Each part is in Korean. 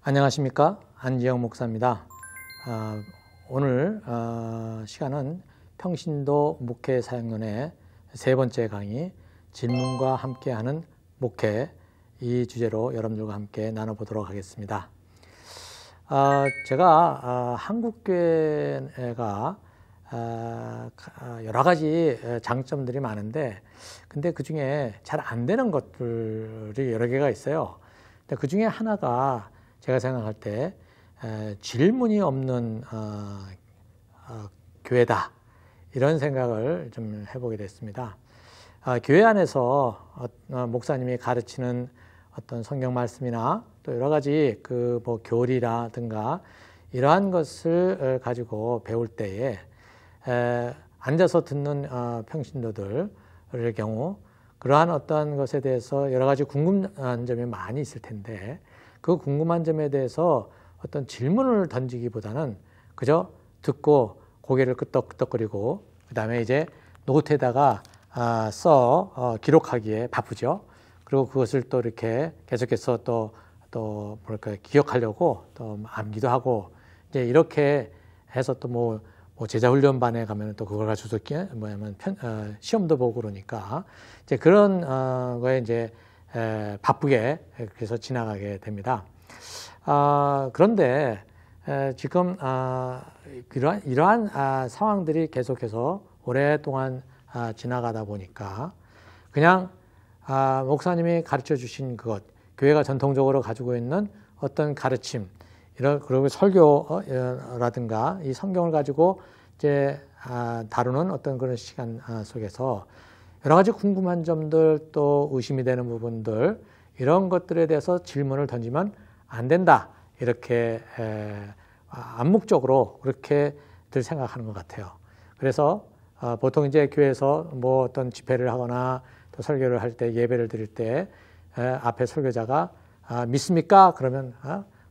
안녕하십니까, 안지영 목사입니다. 오늘 시간은 평신도 목회 사역론의 세 번째 강의, 질문과 함께하는 목회, 이 주제로 여러분들과 함께 나눠보도록 하겠습니다. 제가 한국교회가 여러 가지 장점들이 많은데, 근데 그 중에 잘 안 되는 것들이 여러 개가 있어요. 근데 그 중에 하나가 제가 생각할 때 질문이 없는 교회다, 이런 생각을 좀 해보게 됐습니다. 교회 안에서 목사님이 가르치는 어떤 성경 말씀이나 또 여러 가지 교리라든가 이러한 것을 가지고 배울 때에 앉아서 듣는 평신도들의 경우 그러한 어떤 것에 대해서 여러 가지 궁금한 점이 많이 있을 텐데, 그 궁금한 점에 대해서 어떤 질문을 던지기보다는 그저 듣고 고개를 끄덕끄덕거리고 그 다음에 이제 노트에다가 기록하기에 바쁘죠. 그리고 그것을 또 이렇게 계속해서 또 기억하려고 또 암기도 하고, 이제 이렇게 해서 또 뭐 제자훈련반에 가면 또 그걸 가지고서 시험도 보고 그러니까 이제 그런 거에 이제 바쁘게 그래서 지나가게 됩니다. 그런데 지금 이러한 상황들이 계속해서 오랫동안 지나가다 보니까 그냥 목사님이 가르쳐 주신 그것, 교회가 전통적으로 가지고 있는 어떤 가르침, 그리고 설교라든가 이 성경을 가지고 이제 다루는 어떤 그런 시간 속에서 여러 가지 궁금한 점들, 또 의심이 되는 부분들, 이런 것들에 대해서 질문을 던지면 안 된다, 이렇게 암묵적으로 그렇게들 생각하는 것 같아요. 그래서 보통 이제 교회에서 뭐 어떤 집회를 하거나 또 설교를 할 때, 예배를 드릴 때 앞에 설교자가 믿습니까? 그러면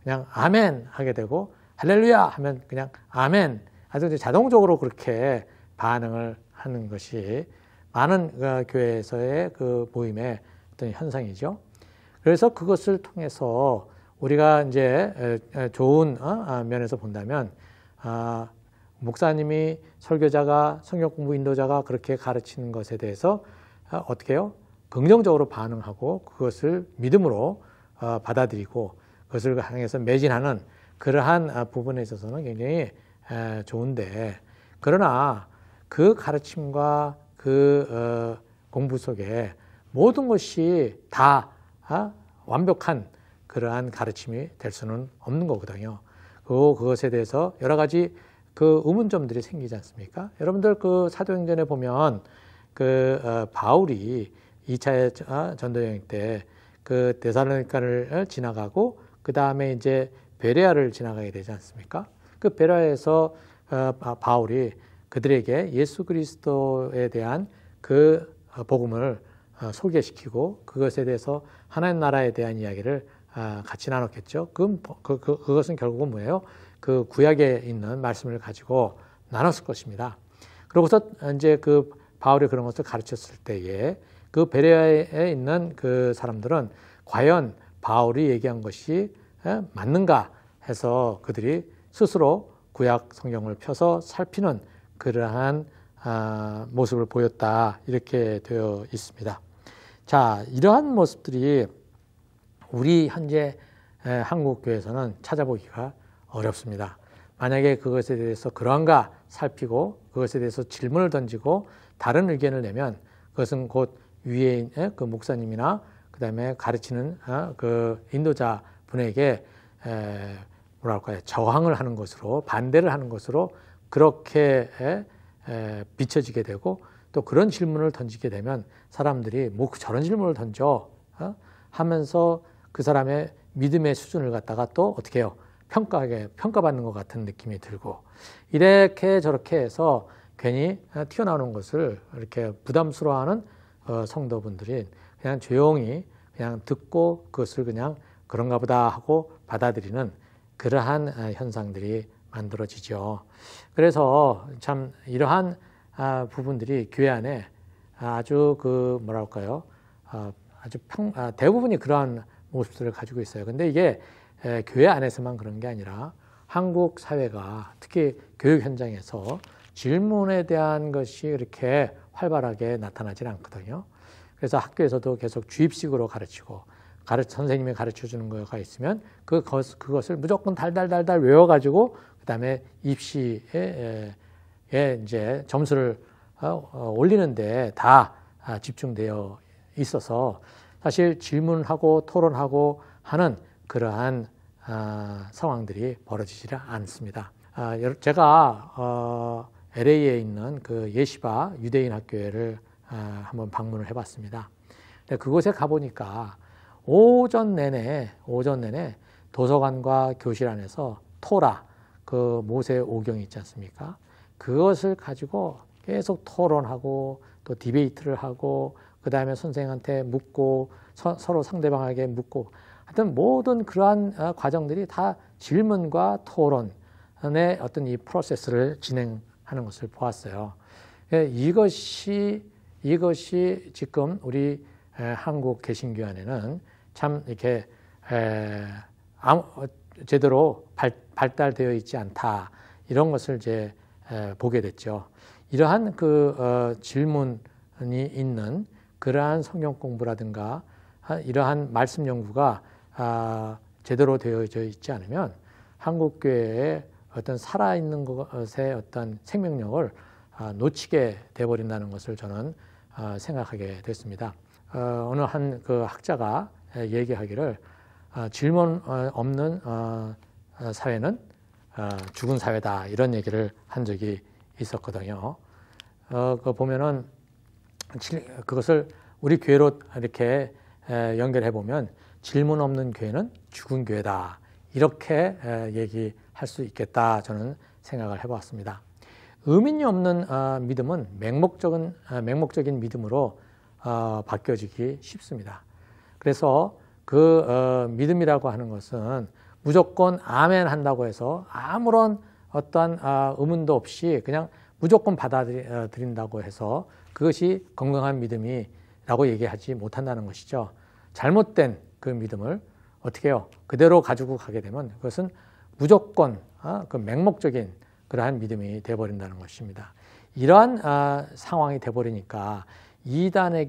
그냥 아멘 하게 되고, 할렐루야 하면 그냥 아멘, 아주 이제 자동적으로 그렇게 반응을 하는 것이 많은 교회에서의 그 모임의 어떤 현상이죠. 그래서 그것을 통해서 우리가 이제 좋은 면에서 본다면, 목사님이, 설교자가, 성경 공부 인도자가 그렇게 가르치는 것에 대해서 어떻게 해요? 긍정적으로 반응하고 그것을 믿음으로 받아들이고 그것을 향해서 매진하는 그러한 부분에 있어서는 굉장히 좋은데, 그러나 그 가르침과 그 공부 속에 모든 것이 다 완벽한 그러한 가르침이 될 수는 없는 거거든요. 그것에 대해서 여러 가지 그 의문점들이 생기지 않습니까? 여러분들 그 사도행전에 보면 바울이 2차 전도여행 때 그 데살로니가를 지나가고 그 다음에 이제 베레아를 지나가게 되지 않습니까? 그 베레아에서 바울이 그들에게 예수 그리스도에 대한 그 복음을 소개시키고 그것에 대해서 하나님 나라에 대한 이야기를 같이 나눴겠죠. 그것은 결국은 뭐예요? 그 구약에 있는 말씀을 가지고 나눴을 것입니다. 그러고서 이제 그 바울이 그런 것을 가르쳤을 때에 그 베레아에 있는 그 사람들은 과연 바울이 얘기한 것이 맞는가 해서 그들이 스스로 구약 성경을 펴서 살피는 그러한 모습을 보였다, 이렇게 되어 있습니다. 자, 이러한 모습들이 우리 현재 한국 교회에서는 찾아보기가 어렵습니다. 만약에 그것에 대해서 그런가 살피고 그것에 대해서 질문을 던지고 다른 의견을 내면 그것은 곧 위에 그 목사님이나 그 다음에 가르치는 그 인도자 분에게 저항을 하는 것으로, 반대를 하는 것으로 그렇게 비춰지게 되고, 또 그런 질문을 던지게 되면 사람들이 뭐 저런 질문을 던져 하면서 그 사람의 믿음의 수준을 갖다가 또 어떻게 해요? 평가받는 것 같은 느낌이 들고, 이렇게 저렇게 해서 괜히 튀어나오는 것을 이렇게 부담스러워하는 성도분들이 그냥 조용히 그냥 듣고 그것을 그냥 그런가 보다 하고 받아들이는 그러한 현상들이 만들어지죠. 그래서 참 이러한 부분들이 교회 안에 아주 아주 대부분이 그러한 모습들을 가지고 있어요. 근데 이게 교회 안에서만 그런 게 아니라 한국 사회가 특히 교육 현장에서 질문에 대한 것이 이렇게 활발하게 나타나질 않거든요. 그래서 학교에서도 계속 주입식으로 가르치고 선생님이 가르쳐 주는 거가 있으면 그것을 무조건 달달달달 외워가지고 그다음에 입시에 이제 점수를 올리는데 다 집중되어 있어서 사실 질문하고 토론하고 하는 그러한 상황들이 벌어지지 않습니다. 제가 LA에 있는 그 예시바 유대인 학교를 한번 방문을 해봤습니다. 그곳에 가보니까 오전 내내 도서관과 교실 안에서 토라, 그 모세 오경이 있지 않습니까? 그것을 가지고 계속 토론하고 또 디베이트를 하고 그 다음에 선생님한테 묻고 서로 상대방에게 묻고 하여튼 모든 그러한 과정들이 다 질문과 토론의 어떤 이 프로세스를 진행하는 것을 보았어요. 이것이 지금 우리 한국 개신교 안에는 참 이렇게 제대로 발달되어 있지 않다, 이런 것을 이제 보게 됐죠. 이러한 그 질문이 있는 그러한 성경 공부라든가 이러한 말씀 연구가 제대로 되어져 있지 않으면 한국 교회의 어떤 살아있는 것의 어떤 생명력을 놓치게 돼버린다는 것을 저는 생각하게 됐습니다. 어느 한 그 학자가 얘기하기를 질문 없는 사회는 죽은 사회다, 이런 얘기를 한 적이 있었거든요. 그 보면은 그것을 우리 교회로 이렇게 연결해 보면 질문 없는 교회는 죽은 교회다, 이렇게 얘기할 수 있겠다, 저는 생각을 해봤습니다. 의민이 없는 믿음은 맹목적인 믿음으로 바뀌어지기 쉽습니다. 그래서 그 믿음이라고 하는 것은 무조건 아멘 한다고 해서 아무런 어떠한 의문도 없이 그냥 무조건 받아들인다고 해서 그것이 건강한 믿음이라고 얘기하지 못한다는 것이죠. 잘못된 그 믿음을 어떻게 해요? 그대로 가지고 가게 되면 그것은 무조건 그 맹목적인 그러한 믿음이 되어버린다는 것입니다. 이러한 상황이 되어버리니까 이단의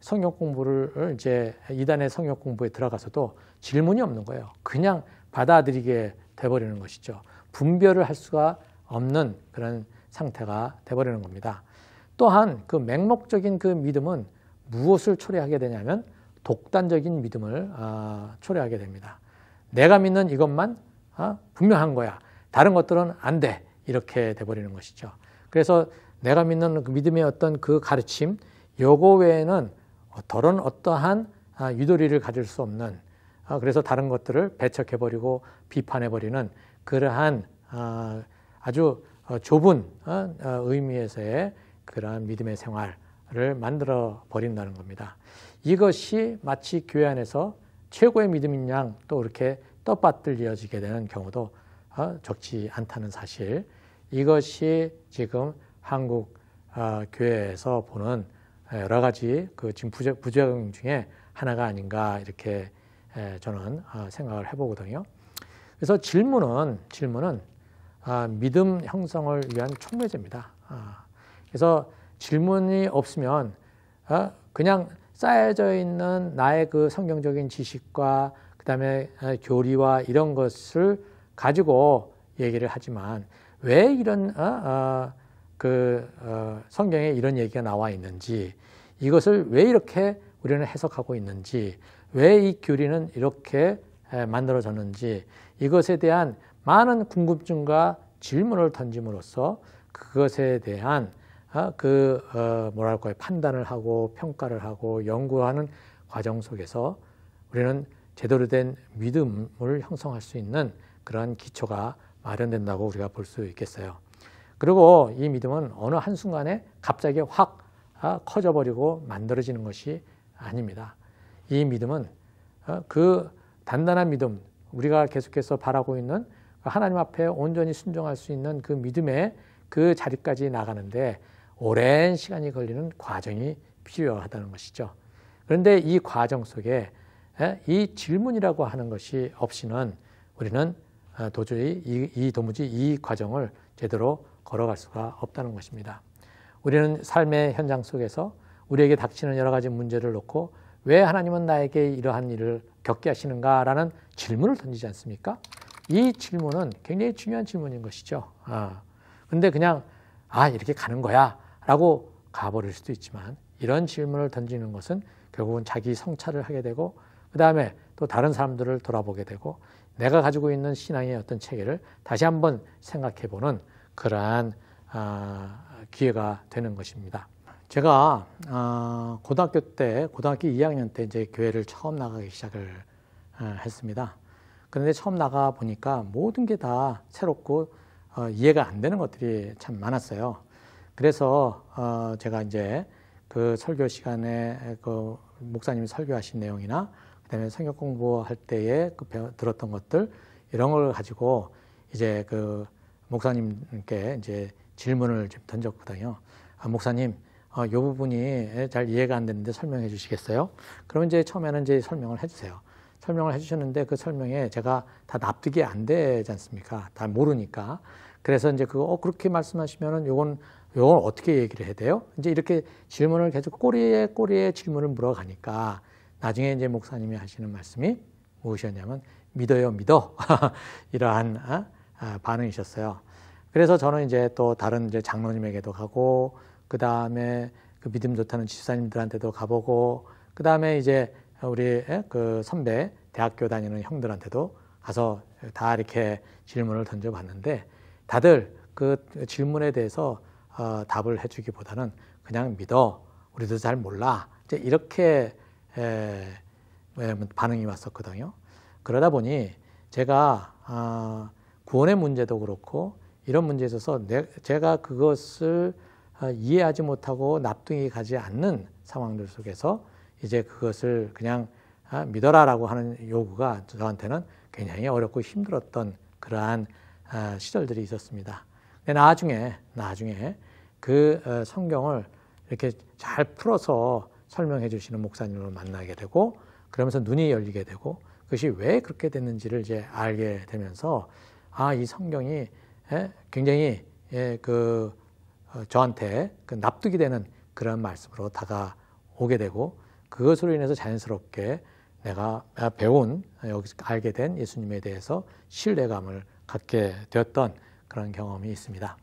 성경 공부에 들어가서도 질문이 없는 거예요. 그냥 받아들이게 돼버리는 것이죠. 분별을 할 수가 없는 그런 상태가 돼버리는 겁니다. 또한 그 맹목적인 그 믿음은 무엇을 초래하게 되냐면 독단적인 믿음을 초래하게 됩니다. 내가 믿는 이것만 분명한 거야, 다른 것들은 안 돼, 이렇게 돼버리는 것이죠. 그래서 내가 믿는 그 믿음의 어떤 그 가르침, 요거 외에는 더러운 어떠한 유도리를 가질 수 없는, 그래서 다른 것들을 배척해버리고 비판해버리는 그러한 아주 좁은 의미에서의 그러한 믿음의 생활을 만들어 버린다는 겁니다. 이것이 마치 교회 안에서 최고의 믿음인 양 또 이렇게 떠받들려지게 되는 경우도 적지 않다는 사실, 이것이 지금 한국 교회에서 보는 여러 가지 그 지금 부작용 중에 하나가 아닌가, 이렇게 저는 생각을 해보거든요. 그래서 질문은 믿음 형성을 위한 촉매제입니다. 그래서 질문이 없으면 그냥 쌓여져 있는 나의 그 성경적인 지식과 그다음에 교리와 이런 것을 가지고 얘기를 하지만 왜 이런 성경에 이런 얘기가 나와 있는지, 이것을 왜 이렇게 우리는 해석하고 있는지, 왜 이 교리는 이렇게 만들어졌는지, 이것에 대한 많은 궁금증과 질문을 던짐으로써 그것에 대한 판단을 하고 평가를 하고 연구하는 과정 속에서 우리는 제대로 된 믿음을 형성할 수 있는 그런 기초가 마련된다고 우리가 볼 수 있겠어요. 그리고 이 믿음은 어느 한순간에 갑자기 확 커져버리고 만들어지는 것이 아닙니다. 이 믿음은 그 단단한 믿음, 우리가 계속해서 바라고 있는 하나님 앞에 온전히 순종할 수 있는 그 믿음의 그 자리까지 나가는데 오랜 시간이 걸리는 과정이 필요하다는 것이죠. 그런데 이 과정 속에 이 질문이라고 하는 것이 없이는 우리는 도저히 도무지 이 과정을 제대로 걸어갈 수가 없다는 것입니다. 우리는 삶의 현장 속에서 우리에게 닥치는 여러 가지 문제를 놓고 왜 하나님은 나에게 이러한 일을 겪게 하시는가라는 질문을 던지지 않습니까? 이 질문은 굉장히 중요한 질문인 것이죠. 근데 그냥 이렇게 가는 거야 라고 가버릴 수도 있지만, 이런 질문을 던지는 것은 결국은 자기 성찰을 하게 되고, 그 다음에 또 다른 사람들을 돌아보게 되고, 내가 가지고 있는 신앙의 어떤 체계를 다시 한번 생각해보는 그러한 기회가 되는 것입니다. 제가 고등학교 2학년 때 이제 교회를 처음 나가기 시작을 했습니다. 그런데 처음 나가 보니까 모든 게 다 새롭고 이해가 안 되는 것들이 참 많았어요. 그래서 제가 이제 그 설교 시간에 그 목사님이 설교하신 내용이나 그다음에 성경 공부할 때에 들었던 것들, 이런 걸 가지고 이제 그 목사님께 이제 질문을 좀 던졌거든요. 목사님, 이 부분이 잘 이해가 안 되는데 설명해 주시겠어요? 그러면 이제 처음에는 이제 설명을 해주세요. 설명을 해주셨는데 그 설명에 제가 다 납득이 안 되지 않습니까? 다 모르니까. 그래서 이제 그렇게 말씀하시면은 요건 어떻게 얘기를 해야 돼요? 이제 이렇게 질문을 계속 꼬리에 질문을 물어가니까 나중에 이제 목사님이 하시는 말씀이 무엇이었냐면, 믿어요, 믿어. 이러한 반응이셨어요. 그래서 저는 이제 또 다른 이제 장로님에게도 가고, 그 다음에 그 믿음 좋다는 집사님들한테도 가보고, 그 다음에 이제 우리 그 선배 대학교 다니는 형들한테도 가서 다 이렇게 질문을 던져봤는데, 다들 그 질문에 대해서 답을 해주기보다는 그냥 믿어, 우리도 잘 몰라, 이제 이렇게 반응이 왔었거든요. 그러다 보니 제가 구원의 문제도 그렇고 이런 문제에 있어서 제가 그것을 이해하지 못하고 납득이 가지 않는 상황들 속에서 이제 그것을 그냥 믿어라라고 하는 요구가 저한테는 굉장히 어렵고 힘들었던 그러한 시절들이 있었습니다. 근데 나중에 그 성경을 이렇게 잘 풀어서 설명해 주시는 목사님을 만나게 되고, 그러면서 눈이 열리게 되고, 그것이 왜 그렇게 됐는지를 이제 알게 되면서 이 성경이 굉장히 저한테 그 납득이 되는 그런 말씀으로 다가오게 되고, 그것으로 인해서 자연스럽게 내가 배운, 여기서 알게 된 예수님에 대해서 신뢰감을 갖게 되었던 그런 경험이 있습니다.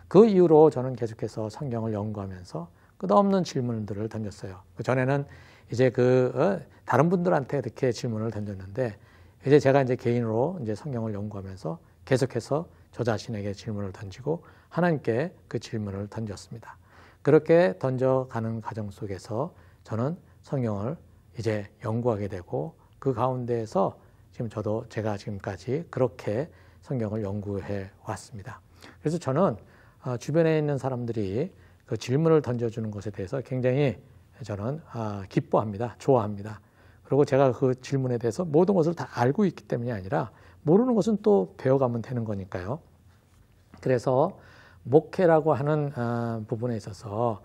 그 이후로 저는 계속해서 성경을 연구하면서 끝없는 질문들을 던졌어요. 그 전에는 이제 다른 분들한테 이렇게 질문을 던졌는데, 이제 제가 이제 개인으로 이제 성경을 연구하면서 계속해서 저 자신에게 질문을 던지고 하나님께 그 질문을 던졌습니다. 그렇게 던져가는 과정 속에서 저는 성경을 이제 연구하게 되고, 그 가운데에서 지금 제가 지금까지 그렇게 성경을 연구해 왔습니다. 그래서 저는 주변에 있는 사람들이 그 질문을 던져주는 것에 대해서 굉장히 저는 기뻐합니다. 좋아합니다. 그리고 제가 그 질문에 대해서 모든 것을 다 알고 있기 때문이 아니라 모르는 것은 또 배워가면 되는 거니까요. 그래서 목회라고 하는 부분에 있어서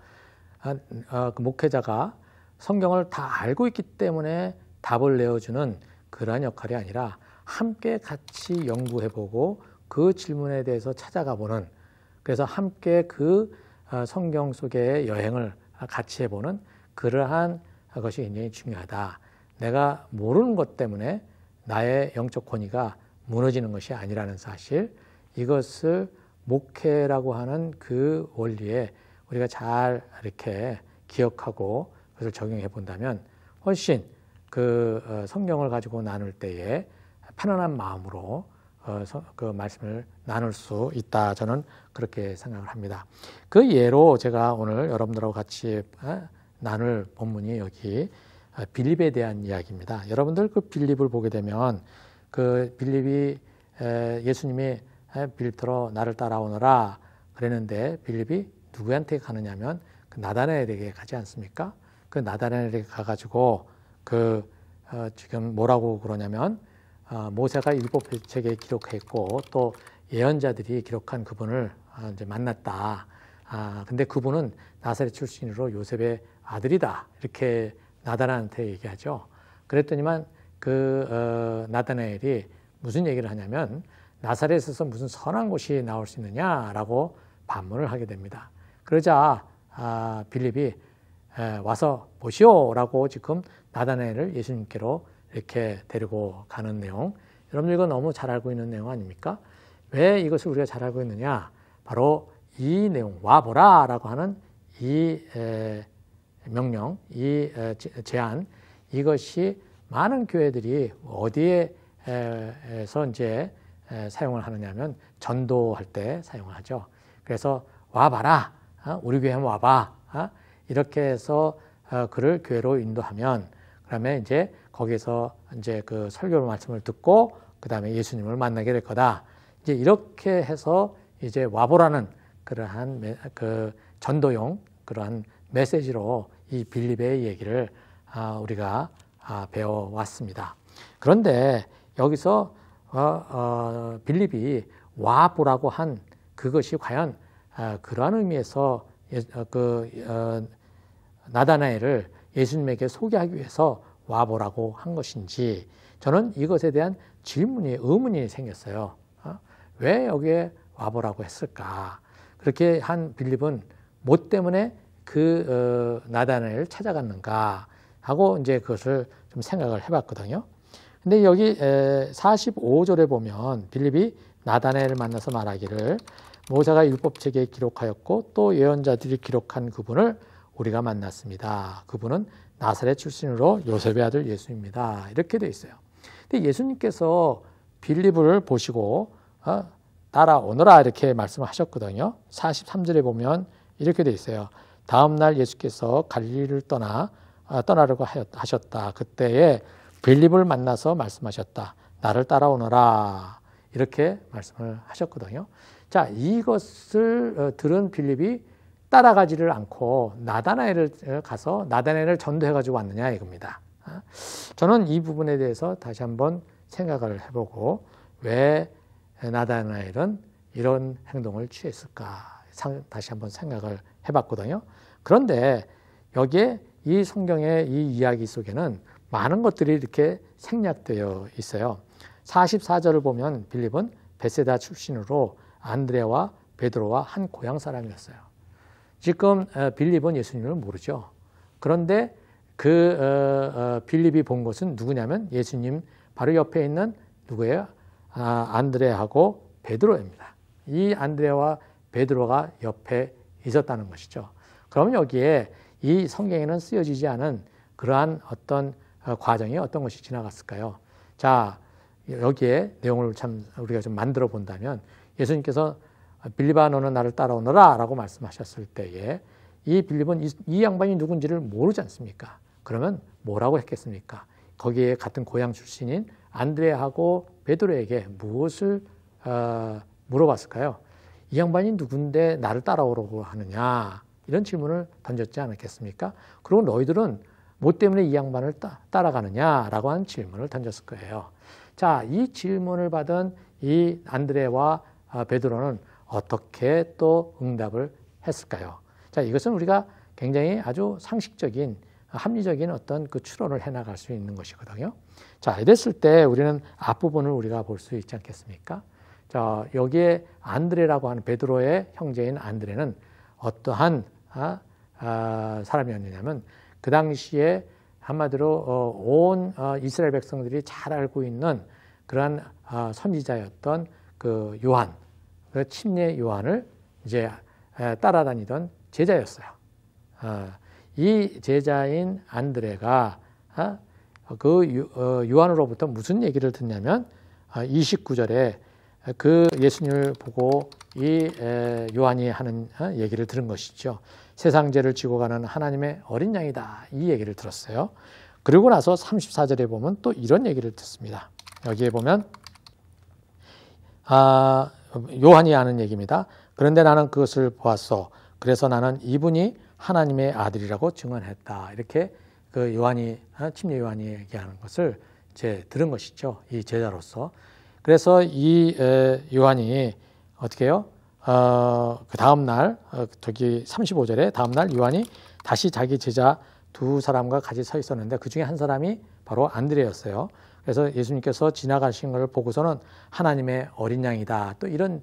그 목회자가 성경을 다 알고 있기 때문에 답을 내어주는 그러한 역할이 아니라 함께 같이 연구해보고 그 질문에 대해서 찾아가보는, 그래서 함께 그 성경 속의 여행을 같이 해보는 그러한 것이 굉장히 중요하다. 내가 모르는 것 때문에 나의 영적 권위가 무너지는 것이 아니라는 사실, 이것을 목회라고 하는 그 원리에 우리가 잘 이렇게 기억하고 그것을 적용해 본다면 훨씬 그 성경을 가지고 나눌 때에 편안한 마음으로 그 말씀을 나눌 수 있다. 저는 그렇게 생각을 합니다. 그 예로 제가 오늘 여러분들하고 같이 나눌 본문이 여기 빌립에 대한 이야기입니다. 여러분들 그 빌립을 보게 되면 그 빌립이 예수님이 빌립더러 나를 따라오너라 그랬는데 빌립이 누구한테 가느냐면 그 나다나엘에게 가지 않습니까? 그 나다나엘에게 가가지고 지금 뭐라고 그러냐면 모세가 율법책에 기록했고 또 예언자들이 기록한 그분을 이제 만났다. 근데 그분은 나사렛 출신으로 요셉의 아들이다. 이렇게 나다나한테 얘기하죠. 그랬더니만 나다나엘이 무슨 얘기를 하냐면 나사렛에서 무슨 선한 곳이 나올 수 있느냐라고 반문을 하게 됩니다. 그러자 빌립이 와서 보시오라고 지금 나다나엘을 예수님께로 이렇게 데리고 가는 내용. 여러분들 이거 너무 잘 알고 있는 내용 아닙니까? 왜 이것을 우리가 잘 알고 있느냐? 바로 이 내용, 와보라라고 하는 이 명령, 이 제안, 이것이 많은 교회들이 어디에서 이제 사용을 하느냐면 전도할 때 사용을 하죠. 그래서 와봐라, 우리 교회 한번 와봐, 이렇게 해서 그를 교회로 인도하면 그다음에 이제 거기서 이제 그 설교 말씀을 듣고 그다음에 예수님을 만나게 될 거다. 이제 이렇게 해서 이제 와보라는 그러한 그 전도용 그러한 메시지로 이 빌립의 얘기를 우리가 배워왔습니다. 그런데 여기서 빌립이 와보라고 한 그것이 과연 그러한 의미에서 나다나엘을 예수님에게 소개하기 위해서 와보라고 한 것인지 저는 이것에 대한 의문이 생겼어요. 왜 여기에 와보라고 했을까? 그렇게 한 빌립은 뭐 때문에 나다나엘을 찾아갔는가 하고 이제 그것을 좀 생각을 해봤거든요. 근데 여기 45절에 보면 빌립이 나다나엘을 만나서 말하기를 모세가 율법책에 기록하였고 또 예언자들이 기록한 그분을 우리가 만났습니다. 그분은 나사렛 출신으로 요셉의 아들 예수입니다. 이렇게 돼 있어요. 근데 예수님께서 빌립을 보시고 따라오너라 이렇게 말씀하셨거든요. 43절에 보면 이렇게 돼 있어요. 다음 날 예수께서 갈릴리를 떠나려고 하셨다. 그때에 빌립을 만나서 말씀하셨다. 나를 따라오너라. 이렇게 말씀을 하셨거든요. 자, 이것을 들은 빌립이 따라가지를 않고 나다나엘을 가서 나다나엘을 전도해가지고 왔느냐 이겁니다. 저는 이 부분에 대해서 다시 한번 생각을 해보고 왜 나다나엘은 이런 행동을 취했을까 다시 한번 생각을 해봤거든요. 그런데 여기에 이 성경의 이 이야기 속에는 많은 것들이 이렇게 생략되어 있어요. 44절을 보면 빌립은 베세다 출신으로 안드레와 베드로와 한 고향 사람이었어요. 지금 빌립은 예수님을 모르죠. 그런데 빌립이 본 것은 누구냐면 예수님 바로 옆에 있는 누구예요? 안드레하고 베드로입니다. 이 안드레와 베드로가 옆에 있었다는 것이죠. 그러면 여기에 이 성경에는 쓰여지지 않은 그러한 어떤 과정이 어떤 것이 지나갔을까요? 자, 여기에 내용을 참 우리가 좀 만들어 본다면 예수님께서 빌립아 너는 나를 따라오너라 라고 말씀하셨을 때에 이 빌립은 이 양반이 누군지를 모르지 않습니까? 그러면 뭐라고 했겠습니까? 거기에 같은 고향 출신인 안드레하고 베드로에게 무엇을 물어봤을까요? 이 양반이 누군데 나를 따라오라고 하느냐 이런 질문을 던졌지 않았겠습니까? 그리고 너희들은 뭐 때문에 이 양반을 따라가느냐라고 하는 질문을 던졌을 거예요. 자, 이 질문을 받은 이 안드레와 베드로는 어떻게 또 응답을 했을까요? 자, 이것은 우리가 굉장히 아주 상식적인 합리적인 어떤 그 추론을 해나갈 수 있는 것이거든요. 자, 이랬을 때 우리는 앞부분을 우리가 볼 수 있지 않겠습니까? 자, 여기에 안드레라고 하는 베드로의 형제인 안드레는 어떠한 사람이었느냐면 그 당시에 한마디로 온 이스라엘 백성들이 잘 알고 있는 그러한 선지자였던 그 요한, 그 침례 요한을 이제 따라다니던 제자였어요. 이 제자인 안드레가 요한으로부터 무슨 얘기를 듣냐면 29절에 그 예수님을 보고 이 요한이 하는 얘기를 들은 것이죠. 세상 죄를 지고 가는 하나님의 어린 양이다. 이 얘기를 들었어요. 그리고 나서 34절에 보면 또 이런 얘기를 듣습니다. 여기에 보면 요한이 하는 얘기입니다. 그런데 나는 그것을 보았어. 그래서 나는 이분이 하나님의 아들이라고 증언했다. 이렇게 그 요한이 침례 요한이 얘기하는 것을 이제 들은 것이죠. 이 제자로서. 그래서 이 요한이 어떻게 해요? 그 다음 날 저기 35절에 다음 날 요한이 다시 자기 제자 두 사람과 같이 서 있었는데 그 중에 한 사람이 바로 안드레였어요. 그래서 예수님께서 지나가신 것을 보고서는 하나님의 어린 양이다. 또 이런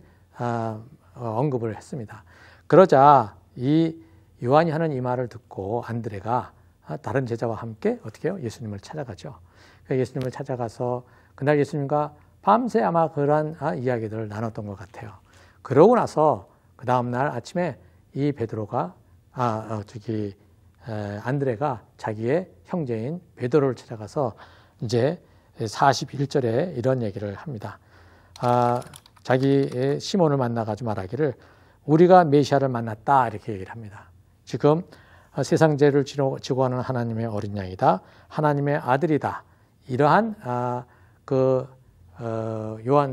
언급을 했습니다. 그러자 이 요한이 하는 이 말을 듣고 안드레가 다른 제자와 함께 어떻게 해요? 예수님을 찾아가죠. 예수님을 찾아가서 그날 예수님과 밤새 아마 그러한 이야기들을 나눴던 것 같아요. 그러고 나서 그 다음날 아침에 이 베드로가 안드레가 자기의 형제인 베드로를 찾아가서 이제 41절에 이런 얘기를 합니다. 자기 시몬을 만나가지고 말하기를 우리가 메시아를 만났다 이렇게 얘기를 합니다. 지금 세상 죄를 지고 하는 하나님의 어린 양이다. 하나님의 아들이다. 이러한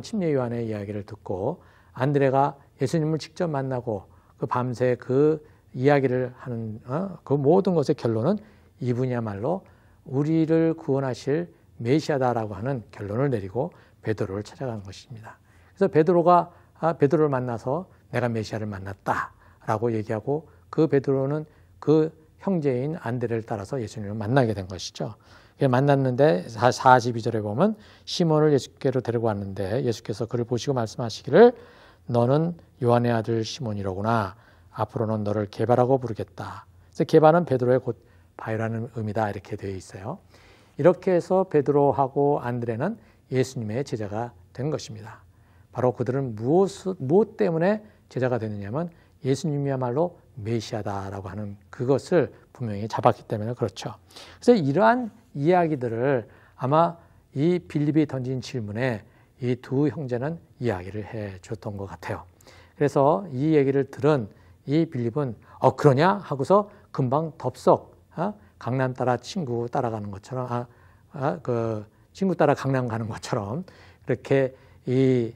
침례 요한의 이야기를 듣고 안드레가 예수님을 직접 만나고 그 밤새 그 이야기를 하는 그 모든 것의 결론은 이분이야말로 우리를 구원하실 메시아다라고 하는 결론을 내리고 베드로를 찾아간 것입니다. 그래서 베드로가 베드로를 만나서 내가 메시아를 만났다라고 얘기하고 그 베드로는 그 형제인 안드레를 따라서 예수님을 만나게 된 것이죠. 만났는데 42절에 보면 시몬을 예수께로 데리고 왔는데 예수께서 그를 보시고 말씀하시기를 너는 요한의 아들 시몬이로구나. 앞으로는 너를 게바라고 부르겠다. 그래서 게바는 베드로의 곧 바위라는 의미다 이렇게 되어 있어요. 이렇게 해서 베드로하고 안드레는 예수님의 제자가 된 것입니다. 바로 그들은 무엇 때문에 제자가 되느냐면 예수님이야말로 메시아다라고 하는 그것을 분명히 잡았기 때문에 그렇죠. 그래서 이러한 이야기들을 아마 이 빌립이 던진 질문에 이 두 형제는 이야기를 해 줬던 것 같아요. 그래서 이 얘기를 들은 이 빌립은 그러냐 하고서 금방 덥석 강남 따라 친구 따라가는 것처럼 그 친구 따라 강남 가는 것처럼 이렇게 이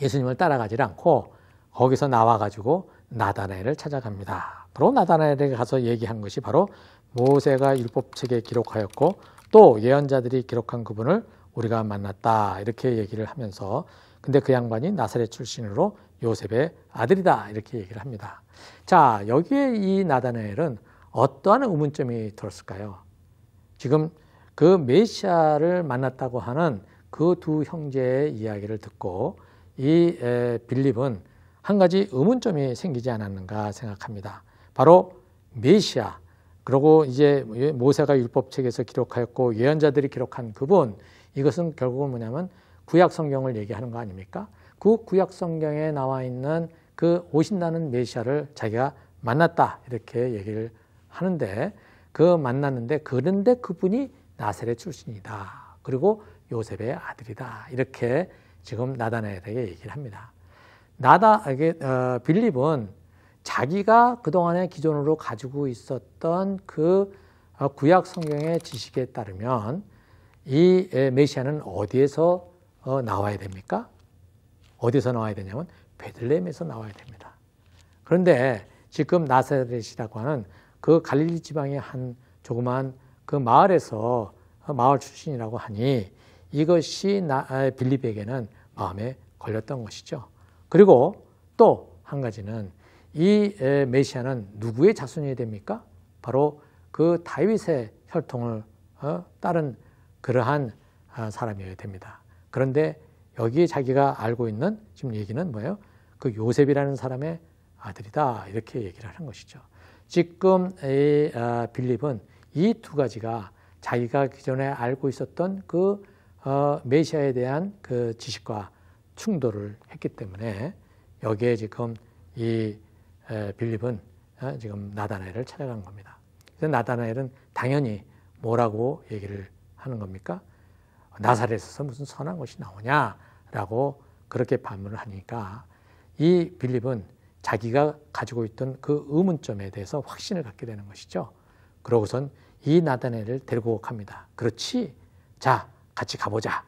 예수님을 따라가지 않고 거기서 나와가지고 나다나엘을 찾아갑니다. 바로 나다나엘에게 가서 얘기한 것이 바로 모세가 율법책에 기록하였고 또 예언자들이 기록한 그분을 우리가 만났다 이렇게 얘기를 하면서 근데 그 양반이 나사렛 출신으로 요셉의 아들이다 이렇게 얘기를 합니다. 자, 여기에 이 나다나엘은 어떠한 의문점이 들었을까요? 지금 그 메시아를 만났다고 하는 그 두 형제의 이야기를 듣고 이 빌립은 한 가지 의문점이 생기지 않았는가 생각합니다. 바로 메시아, 그리고 이제 모세가 율법책에서 기록하였고 예언자들이 기록한 그분, 이것은 결국은 뭐냐면 구약 성경을 얘기하는 거 아닙니까? 그 구약 성경에 나와 있는 그 오신다는 메시아를 자기가 만났다 이렇게 얘기를 하는데 만났는데 그런데 그분이 나사렛 출신이다. 그리고 요셉의 아들이다. 이렇게 지금 나다나엘에게 얘기를 합니다. 빌립은 자기가 그동안에 기존으로 가지고 있었던 그 구약 성경의 지식에 따르면 이 메시아는 어디에서 나와야 됩니까? 어디서 나와야 되냐면 베들레헴에서 나와야 됩니다. 그런데 지금 나사렛이라고 하는 그 갈릴리 지방의 한 조그만 그 마을에서 마을 출신이라고 하니 이것이 빌립에게는 마음에 걸렸던 것이죠. 그리고 또 한 가지는 이 메시아는 누구의 자손이 됩니까? 바로 그 다윗의 혈통을 따른 그러한 사람이어야 됩니다. 그런데 여기에 자기가 알고 있는 지금 얘기는 뭐예요? 그 요셉이라는 사람의 아들이다 이렇게 얘기를 하는 것이죠. 지금 빌립은 이 두 가지가 자기가 기존에 알고 있었던 그 메시아에 대한 그 지식과 충돌을 했기 때문에 여기에 지금 이 빌립은 지금 나다나엘을 찾아간 겁니다. 그래서 나다나엘은 당연히 뭐라고 얘기를 하는 겁니까? 나사렛에서 무슨 선한 것이 나오냐라고 그렇게 반문을 하니까 이 빌립은 자기가 가지고 있던 그 의문점에 대해서 확신을 갖게 되는 것이죠. 그러고선 이 나다나엘을 데리고 갑니다. 그렇지? 자, 같이 가보자.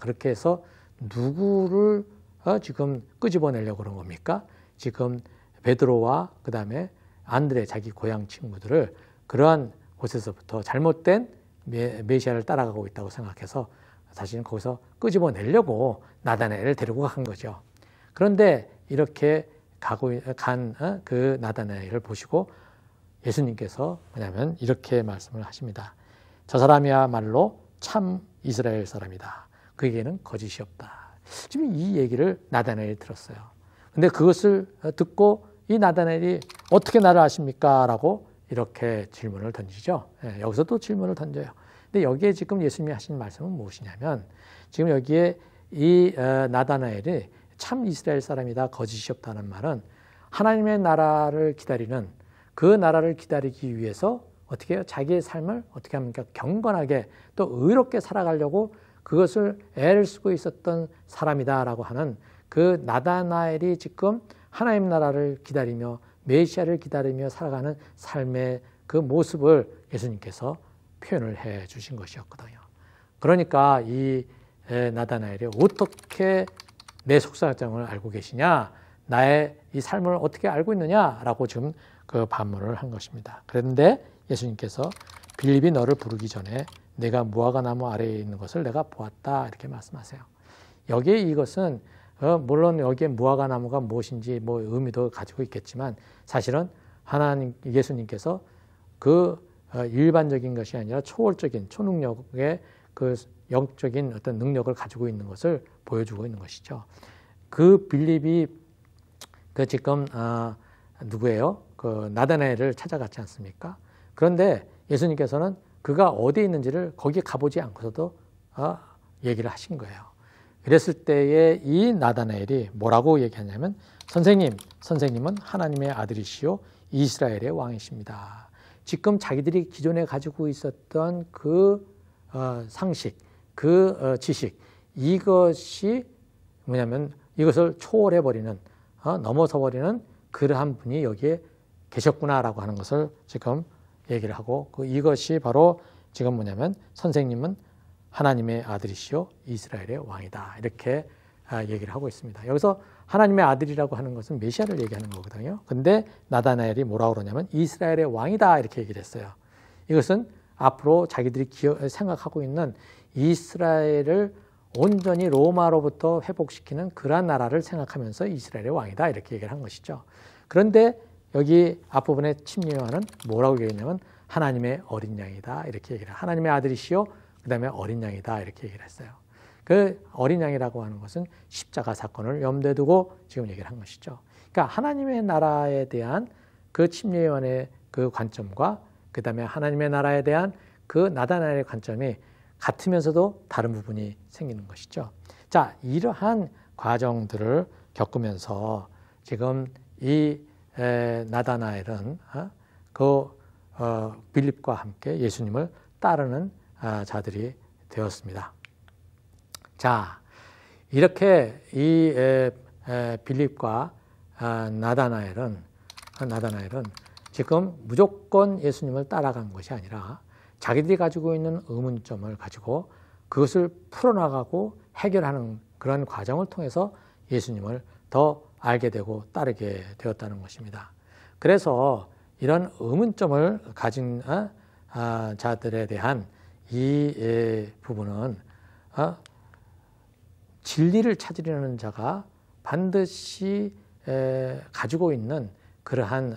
그렇게 해서 누구를 지금 끄집어내려고 그런 겁니까? 지금 베드로와 그 다음에 안드레 자기 고향 친구들을 그러한 곳에서부터 잘못된 메시아를 따라가고 있다고 생각해서 사실은 거기서 끄집어내려고 나다나엘을 데리고 간 거죠. 그런데 이렇게 간 그 나다나엘을 보시고 예수님께서 뭐냐면 이렇게 말씀을 하십니다. 저 사람이야말로 참 이스라엘 사람이다. 그에게는 거짓이 없다. 지금 이 얘기를 나다나엘이 들었어요. 근데 그것을 듣고 이 나다나엘이 어떻게 나를 아십니까? 라고 이렇게 질문을 던지죠. 여기서 또 질문을 던져요. 근데 여기에 지금 예수님이 하신 말씀은 무엇이냐면 지금 여기에 이 나다나엘이 참 이스라엘 사람이다, 거짓이 없다는 말은 하나님의 나라를 기다리는 그 나라를 기다리기 위해서 어떻게 해요? 자기의 삶을 어떻게 합니까? 경건하게 또 의롭게 살아가려고 그것을 애를 쓰고 있었던 사람이다라고 하는 그 나다나엘이 지금 하나님 나라를 기다리며 메시아를 기다리며 살아가는 삶의 그 모습을 예수님께서 표현을 해 주신 것이었거든요. 그러니까 이 나다나엘이 어떻게 내 속사정을 알고 계시냐, 나의 이 삶을 어떻게 알고 있느냐라고 지금 그 반문을 한 것입니다. 그런데 예수님께서 빌립이 너를 부르기 전에 내가 무화과 나무 아래에 있는 것을 내가 보았다 이렇게 말씀하세요. 여기에 이것은 물론 여기에 무화과 나무가 무엇인지 뭐 의미도 가지고 있겠지만 사실은 하나님 예수님께서 그 일반적인 것이 아니라 초월적인 초능력의 그 영적인 어떤 능력을 가지고 있는 것을 보여주고 있는 것이죠. 그 빌립이 그 지금 누구예요? 그 나다나엘을 찾아갔지 않습니까? 그런데 예수님께서는 그가 어디에 있는지를 거기 가보지 않고서도 얘기를 하신 거예요. 그랬을 때에 이 나다나엘이 뭐라고 얘기하냐면 선생님은 하나님의 아들이시요 이스라엘의 왕이십니다. 지금 자기들이 기존에 가지고 있었던 그 상식, 그 지식, 이것이 뭐냐면 이것을 초월해버리는, 넘어서버리는 그러한 분이 여기에 계셨구나라고 하는 것을 지금 얘기를 하고 이것이 바로 지금 뭐냐면 선생님은 하나님의 아들이시요 이스라엘의 왕이다. 이렇게 얘기를 하고 있습니다. 여기서 하나님의 아들이라고 하는 것은 메시아를 얘기하는 거거든요. 근데 나다나엘이 뭐라고 그러냐면 이스라엘의 왕이다. 이렇게 얘기를 했어요. 이것은 앞으로 자기들이 생각하고 있는 이스라엘을 온전히 로마로부터 회복시키는 그러한 나라를 생각하면서 이스라엘의 왕이다. 이렇게 얘기를 한 것이죠. 그런데 여기 앞부분에 침례요한은 뭐라고 얘기했냐면 하나님의 어린 양이다. 이렇게 얘기를 해요. 하나님의 아들이시요 그 다음에 어린 양이다. 이렇게 얘기를 했어요. 그 어린 양이라고 하는 것은 십자가 사건을 염두에 두고 지금 얘기를 한 것이죠. 그러니까 하나님의 나라에 대한 그 침례요한의 그 관점과 그 다음에 하나님의 나라에 대한 그 나다나엘의 관점이 같으면서도 다른 부분이 생기는 것이죠. 자, 이러한 과정들을 겪으면서 지금 이 나다나엘은 빌립과 함께 예수님을 따르는 자들이 되었습니다. 자, 이렇게 이 빌립과 나다나엘은 지금 무조건 예수님을 따라간 것이 아니라 자기들이 가지고 있는 의문점을 가지고 그것을 풀어나가고 해결하는 그런 과정을 통해서 예수님을 더 알게 되고 따르게 되었다는 것입니다. 그래서 이런 의문점을 가진 자들에 대한 이 부분은 진리를 찾으려는 자가 반드시 가지고 있는 그러한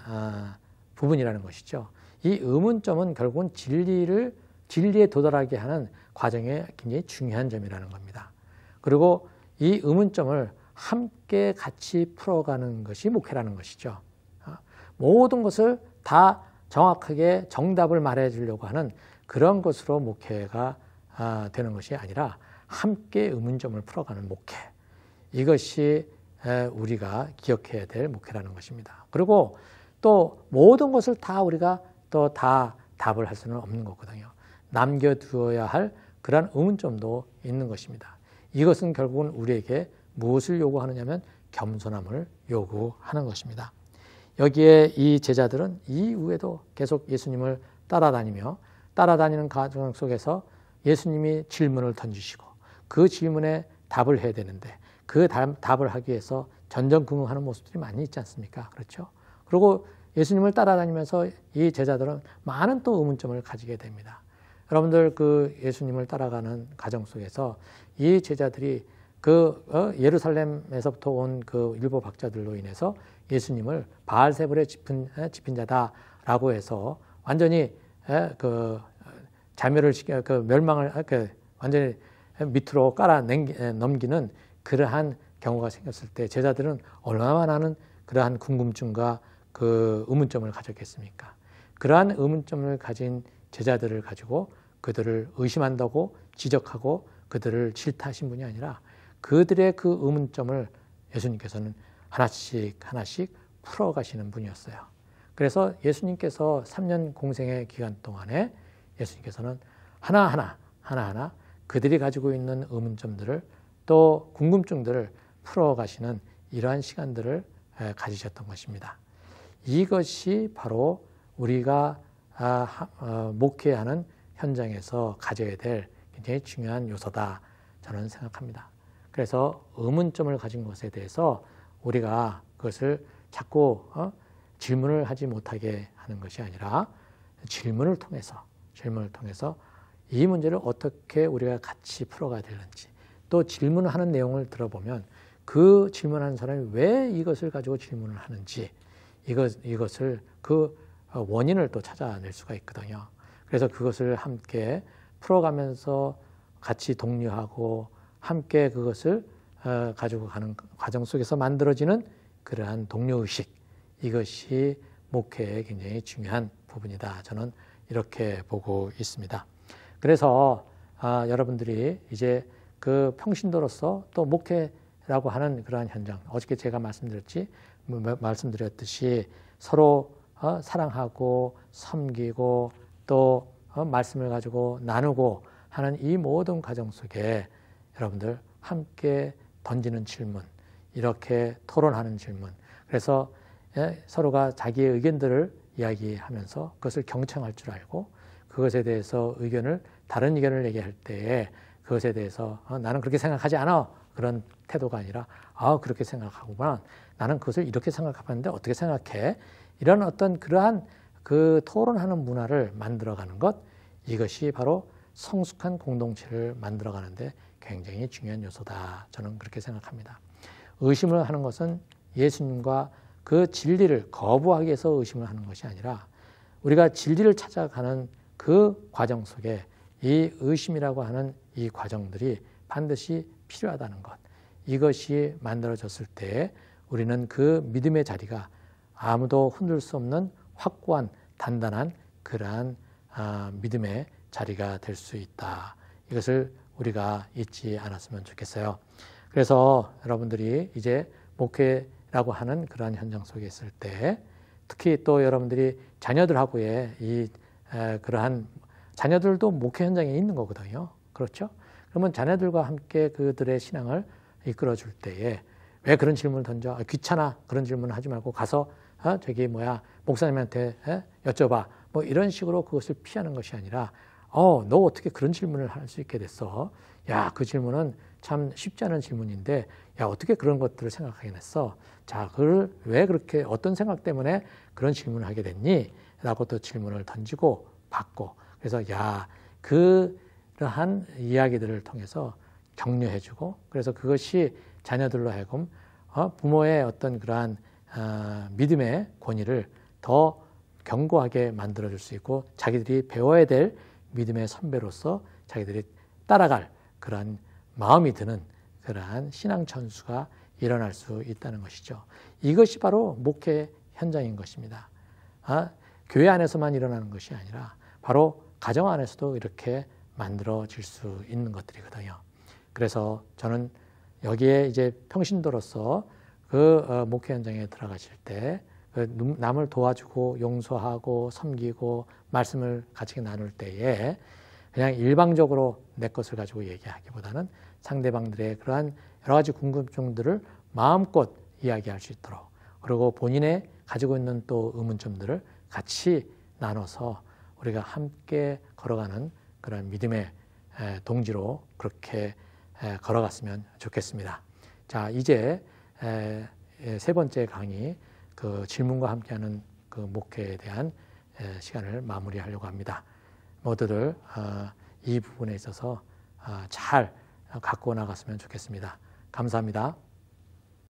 부분이라는 것이죠. 이 의문점은 결국은 진리에 도달하게 하는 과정에 굉장히 중요한 점이라는 겁니다. 그리고 이 의문점을 함께 같이 풀어가는 것이 목회라는 것이죠. 모든 것을 다 정확하게 정답을 말해주려고 하는 그런 것으로 목회가 되는 것이 아니라 함께 의문점을 풀어가는 목회. 이것이 우리가 기억해야 될 목회라는 것입니다. 그리고 또 모든 것을 다 우리가 또 다 답을 할 수는 없는 거거든요. 남겨두어야 할 그러한 의문점도 있는 것입니다. 이것은 결국은 우리에게 무엇을 요구하느냐면 겸손함을 요구하는 것입니다. 여기에 이 제자들은 이후에도 계속 예수님을 따라다니는 과정 속에서 예수님이 질문을 던지시고 그 질문에 답을 해야 되는데 그 답을 하기 위해서 전전긍긍하는 모습들이 많이 있지 않습니까? 그렇죠? 그리고 예수님을 따라다니면서 이 제자들은 많은 또 의문점을 가지게 됩니다. 여러분들 그 예수님을 따라가는 과정 속에서 이 제자들이 그 예루살렘에서부터 온 그 율법 학자들로 인해서 예수님을 바알세불에 집힌 자다라고 해서 완전히 그 자멸을 시켜 그 멸망을 완전히 밑으로 넘기는 그러한 경우가 생겼을 때 제자들은 얼마나 많은 그러한 궁금증과 그 의문점을 가졌겠습니까? 그러한 의문점을 가진 제자들을 가지고 그들을 의심한다고 지적하고 그들을 질타하신 분이 아니라 그들의 그 의문점을 예수님께서는 하나씩 풀어가시는 분이었어요. 그래서 예수님께서 3년 공생의 기간 동안에 예수님께서는 하나하나 그들이 가지고 있는 의문점들을 또 궁금증들을 풀어가시는 이러한 시간들을 가지셨던 것입니다. 이것이 바로 우리가 목회하는 현장에서 가져야 될 굉장히 중요한 요소다 저는 생각합니다. 그래서 의문점을 가진 것에 대해서 우리가 그것을 자꾸 질문을 하지 못하게 하는 것이 아니라 질문을 통해서 이 문제를 어떻게 우리가 같이 풀어가야 되는지 또 질문하는 내용을 들어보면 그 질문하는 사람이 왜 이것을 가지고 질문을 하는지 이것을 그 원인을 또 찾아낼 수가 있거든요. 그래서 그것을 함께 풀어가면서 같이 독려하고 함께 그것을 가지고 가는 과정 속에서 만들어지는 그러한 동료의식, 이것이 목회의 굉장히 중요한 부분이다. 저는 이렇게 보고 있습니다. 그래서 여러분들이 이제 그 평신도로서 또 목회라고 하는 그러한 현장, 어저께 제가 말씀드렸듯이 서로 사랑하고 섬기고 또 말씀을 가지고 나누고 하는 이 모든 과정 속에 여러분들 함께 던지는 질문, 이렇게 토론하는 질문, 그래서 서로가 자기의 의견들을 이야기하면서 그것을 경청할 줄 알고 그것에 대해서 다른 의견을 얘기할 때에 그것에 대해서 나는 그렇게 생각하지 않아, 그런 태도가 아니라 그렇게 생각하구나, 나는 그것을 이렇게 생각해봤는데 어떻게 생각해, 이런 어떤 그러한 그 토론하는 문화를 만들어가는 것, 이것이 바로 성숙한 공동체를 만들어가는데 굉장히 중요한 요소다. 저는 그렇게 생각합니다. 의심을 하는 것은 예수님과 그 진리를 거부하기 위해서 의심을 하는 것이 아니라 우리가 진리를 찾아가는 그 과정 속에 이 의심이라고 하는 이 과정들이 반드시 필요하다는 것, 이것이 만들어졌을 때 우리는 그 믿음의 자리가 아무도 흔들 수 없는 확고한 단단한 그러한 믿음의 자리가 될 수 있다. 이것을 우리가 잊지 않았으면 좋겠어요. 그래서 여러분들이 이제 목회라고 하는 그러한 현장 속에 있을 때 특히 또 여러분들이 자녀들하고의 그러한 자녀들도 목회 현장에 있는 거거든요. 그렇죠? 그러면 자녀들과 함께 그들의 신앙을 이끌어 줄 때에 왜 그런 질문을 던져? 귀찮아. 그런 질문을 하지 말고 가서 목사님한테 여쭤봐. 뭐 이런 식으로 그것을 피하는 것이 아니라 너 어떻게 그런 질문을 할 수 있게 됐어? 야, 그 질문은 참 쉽지 않은 질문인데 야, 어떻게 그런 것들을 생각하게 됐어? 자, 그걸 왜 그렇게 어떤 생각 때문에 그런 질문을 하게 됐니? 라고 또 질문을 던지고 받고, 그래서 그러한 이야기들을 통해서 격려해주고, 그래서 그것이 자녀들로 하여금 부모의 어떤 그러한 믿음의 권위를 더 견고하게 만들어줄 수 있고 자기들이 배워야 될 믿음의 선배로서 자기들이 따라갈 그러한 마음이 드는 그러한 신앙 전수가 일어날 수 있다는 것이죠. 이것이 바로 목회 현장인 것입니다. 교회 안에서만 일어나는 것이 아니라 바로 가정 안에서도 이렇게 만들어질 수 있는 것들이거든요. 그래서 저는 여기에 이제 평신도로서 그 목회 현장에 들어가실 때 남을 도와주고 용서하고 섬기고 말씀을 같이 나눌 때에 그냥 일방적으로 내 것을 가지고 얘기하기보다는 상대방들의 그러한 여러 가지 궁금증들을 마음껏 이야기할 수 있도록, 그리고 본인의 가지고 있는 또 의문점들을 같이 나눠서 우리가 함께 걸어가는 그런 믿음의 동지로 그렇게 걸어갔으면 좋겠습니다. 자, 이제 세 번째 강의, 그 질문과 함께하는 그 목회에 대한 시간을 마무리하려고 합니다. 모두들 이 부분에 있어서 잘 갖고 나갔으면 좋겠습니다. 감사합니다.